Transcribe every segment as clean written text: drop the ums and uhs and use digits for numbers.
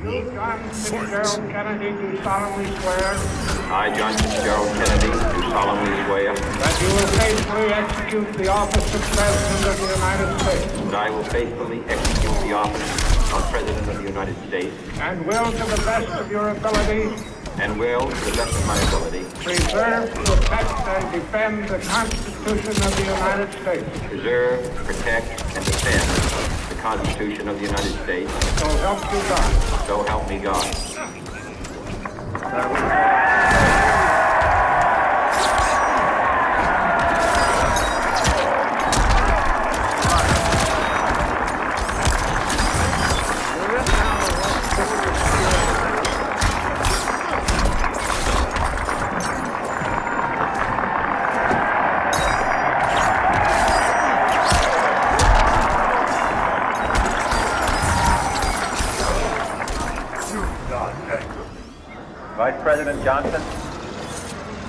You, John Fitzgerald Kennedy, do solemnly swear I, John Fitzgerald Kennedy, do solemnly swear that you will faithfully execute the office of President of the United States that I will faithfully execute the office of President of the United States and will, to the best of your ability, and will, to the best of my ability, preserve, protect, and defend the Constitution of the United States. preserve, protect, and defend the Constitution of the United States. So help you God. So help me God. Vice President Johnson,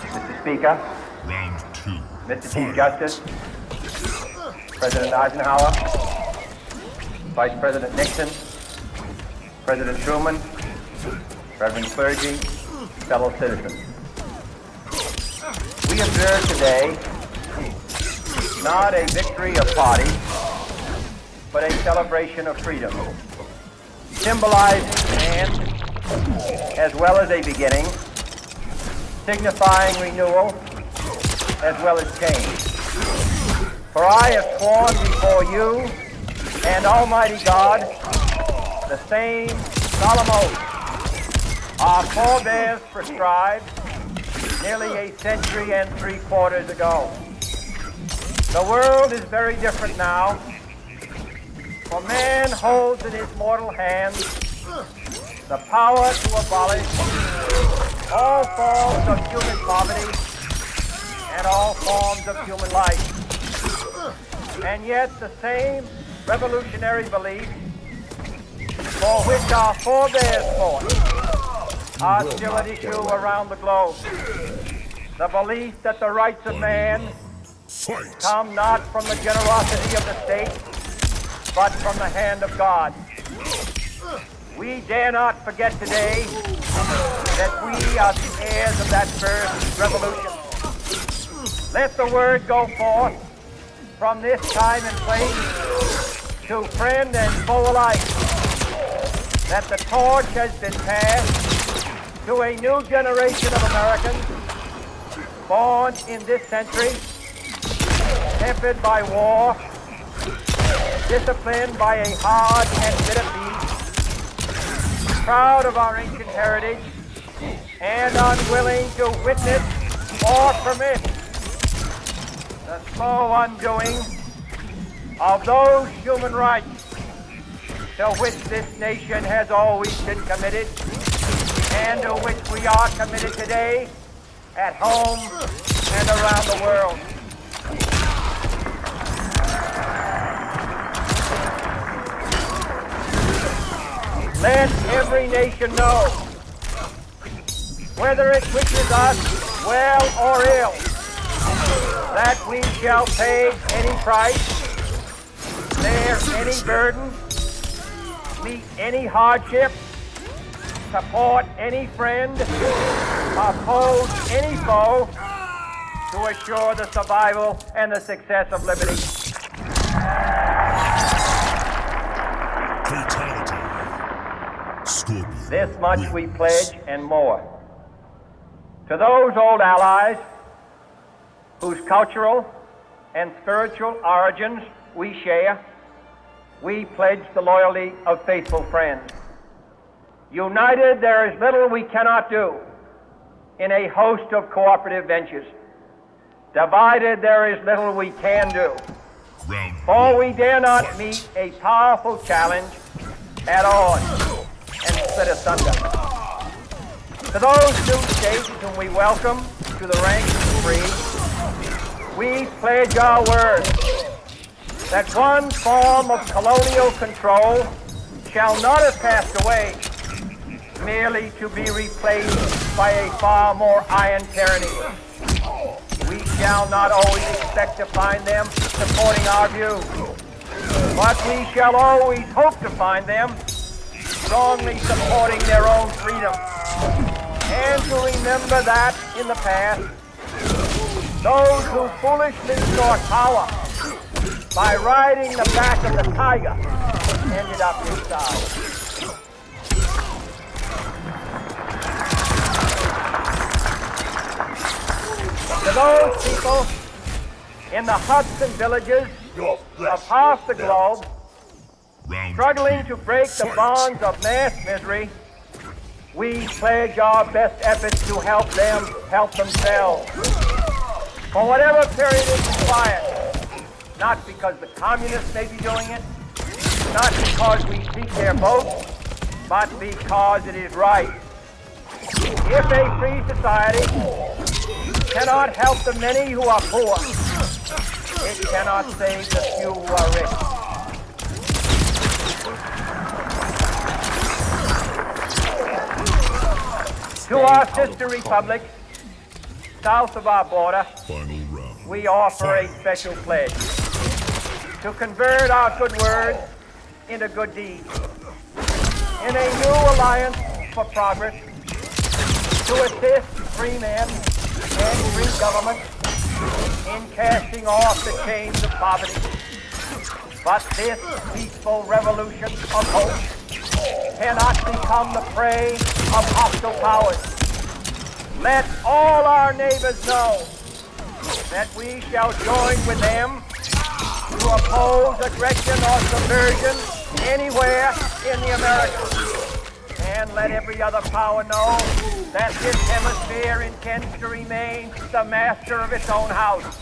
Mr. Speaker, Round two. Mr. Chief Justice, President Eisenhower, Vice President Nixon, President Truman, Reverend clergy, fellow citizens. We observe today not a victory of parties, but a celebration of freedom, symbolizing an end as well as a beginning, signifying renewal as well as change. For I have sworn before you and Almighty God the same solemn oath our forebears prescribed nearly a century and 3/4 ago. The world is very different now, for man holds in his mortal hands the power to abolish all forms of human poverty and all forms of human life. And yet the same revolutionary beliefs for which our forebears fought are still at issue around the globe. The belief that the rights of man come not from the generosity of the state, but from the hand of God. We dare not forget today that we are the heirs of that first revolution. Let the word go forth from this time and place to friend and foe alike that the torch has been passed to a new generation of Americans born in this century, tempered by war, disciplined by a hard and bitter peace, proud of our ancient heritage, and unwilling to witness or permit the slow undoing of those human rights to which this nation has always been committed and to which we are committed today at home and around the world. Let every nation know, whether it wishes us well or ill, that we shall pay any price, bear any burden, meet any hardship, support any friend, oppose any foe, to assure the survival and the success of liberty. Fatality. Scorpion. This much we pledge and more. To those old allies whose cultural and spiritual origins we share, we pledge the loyalty of faithful friends. United, there is little we cannot do in a host of cooperative ventures. Divided, there is little we can do. For we dare not meet a powerful challenge at odds and split asunder. To those new states whom we welcome to the ranks of the free, we pledge our word that one form of colonial control shall not have passed away, merely to be replaced by a far more iron tyranny. We shall not always expect to find them supporting our view, but we shall always hope to find them strongly supporting their own freedom, and to remember that in the past, those who foolishly sought power by riding the back of the tiger ended up inside. To those people in the huts and villages of half the globe struggling to break the bonds of mass misery, we pledge our best efforts to help them help themselves. For whatever period is required, not because the communists may be doing it, not because we seek their votes, but because it is right. If a free society cannot help the many who are poor, it cannot save the few who are rich. To our sister republics, south of our border, we offer a special pledge to convert our good words into good deeds. In a new alliance for progress, to assist free men and free governments in casting off the chains of poverty. But this peaceful revolution of hope cannot become the prey of hostile powers. Let all our neighbors know that we shall join with them to oppose aggression or subversion anywhere in the Americas. And let every other power know that this hemisphere intends to remain the master of its own house.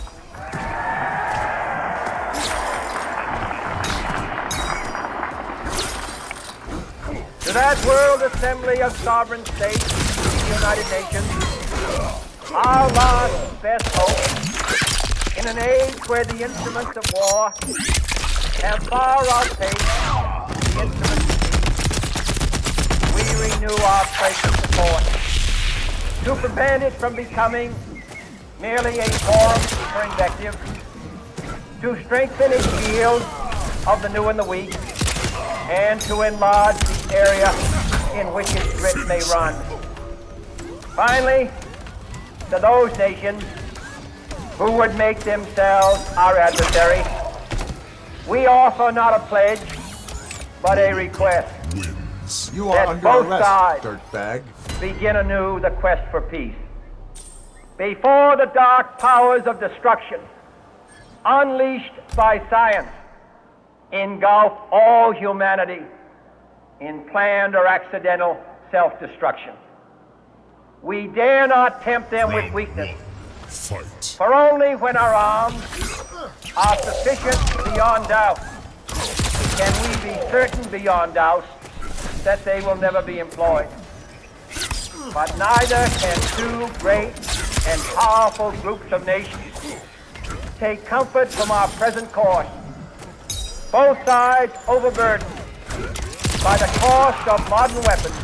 To that World Assembly of Sovereign States, the United Nations, our last best hope, in an age where the instruments of war have far outpaced the instruments of peace, we renew our pledge of support to prevent it from becoming merely a forum for invective, to strengthen its shield of the new and the weak, and to enlarge the area in which its grit may run. Finally, to those nations who would make themselves our adversary, we offer not a pledge, but a request. You are that under both arrest, sides dirtbag. begin anew the quest for peace. Before the dark powers of destruction, unleashed by science, engulf all humanity in planned or accidental self-destruction. We dare not tempt them with weakness, for only when our arms are sufficient beyond doubt can we be certain beyond doubt that they will never be employed. But neither can two great and powerful groups of nations take comfort from our present course, both sides overburdened by the cost of modern weapons,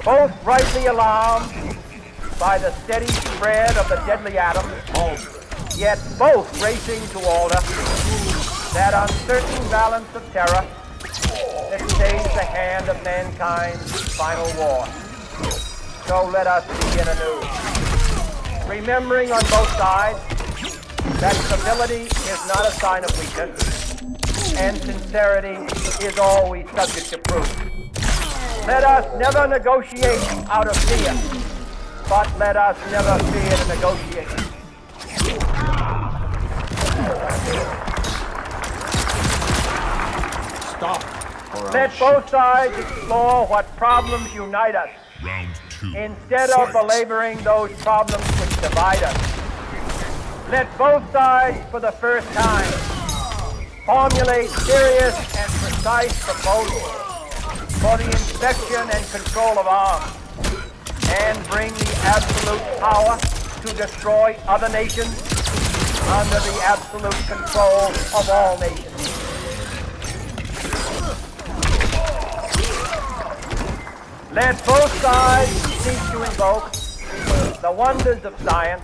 both rightly alarmed by the steady spread of the deadly atom, yet both racing to alter that uncertain balance of terror that stays the hand of mankind's final war. So let us begin anew, remembering on both sides that civility is not a sign of weakness, and sincerity is always subject to proof. Let us never negotiate out of fear, but let us never fear to negotiate. Stop. Let both sides explore what problems unite us, instead of belaboring those problems which divide us. Let both sides, for the first time, formulate serious and precise proposals for the inspection and control of arms, and bring the absolute power to destroy other nations under the absolute control of all nations. Let both sides seek to invoke the wonders of science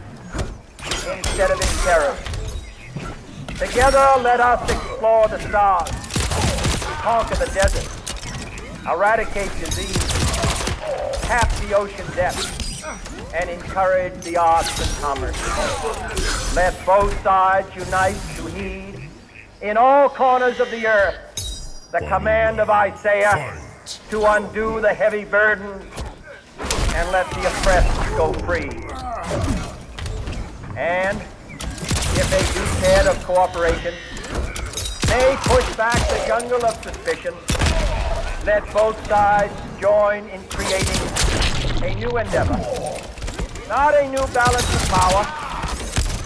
instead of its terrors. Together, let us explore the stars, conquer the desert, eradicate disease, tap the ocean depths, and encourage the arts and commerce. Let both sides unite to heed in all corners of the earth the command of Isaiah to undo the heavy burdens and let the oppressed go free. And if they do care of cooperation, they push back the jungle of suspicion. Let both sides join in creating a new endeavor. Not a new balance of power,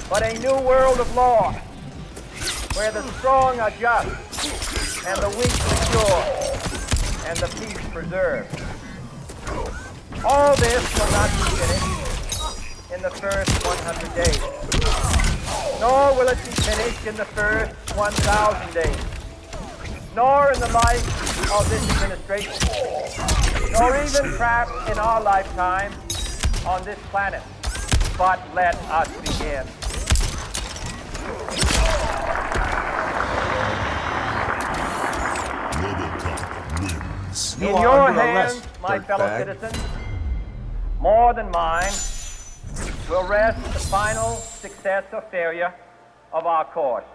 but a new world of law, where the strong are just, and the weak secure, and the peace preserved. All this will not be finished in the first 100 days, nor will it be finished in the first 1,000 days, nor in the life of this administration, nor even perhaps in our lifetime on this planet. But let us begin. RoboCop wins. In your hands, my fellow citizens, more than mine, will rest the final success or failure of our course.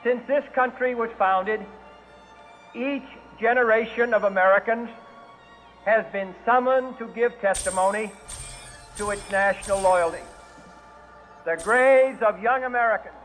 Since this country was founded, each generation of Americans has been summoned to give testimony to its national loyalty. The graves of young Americans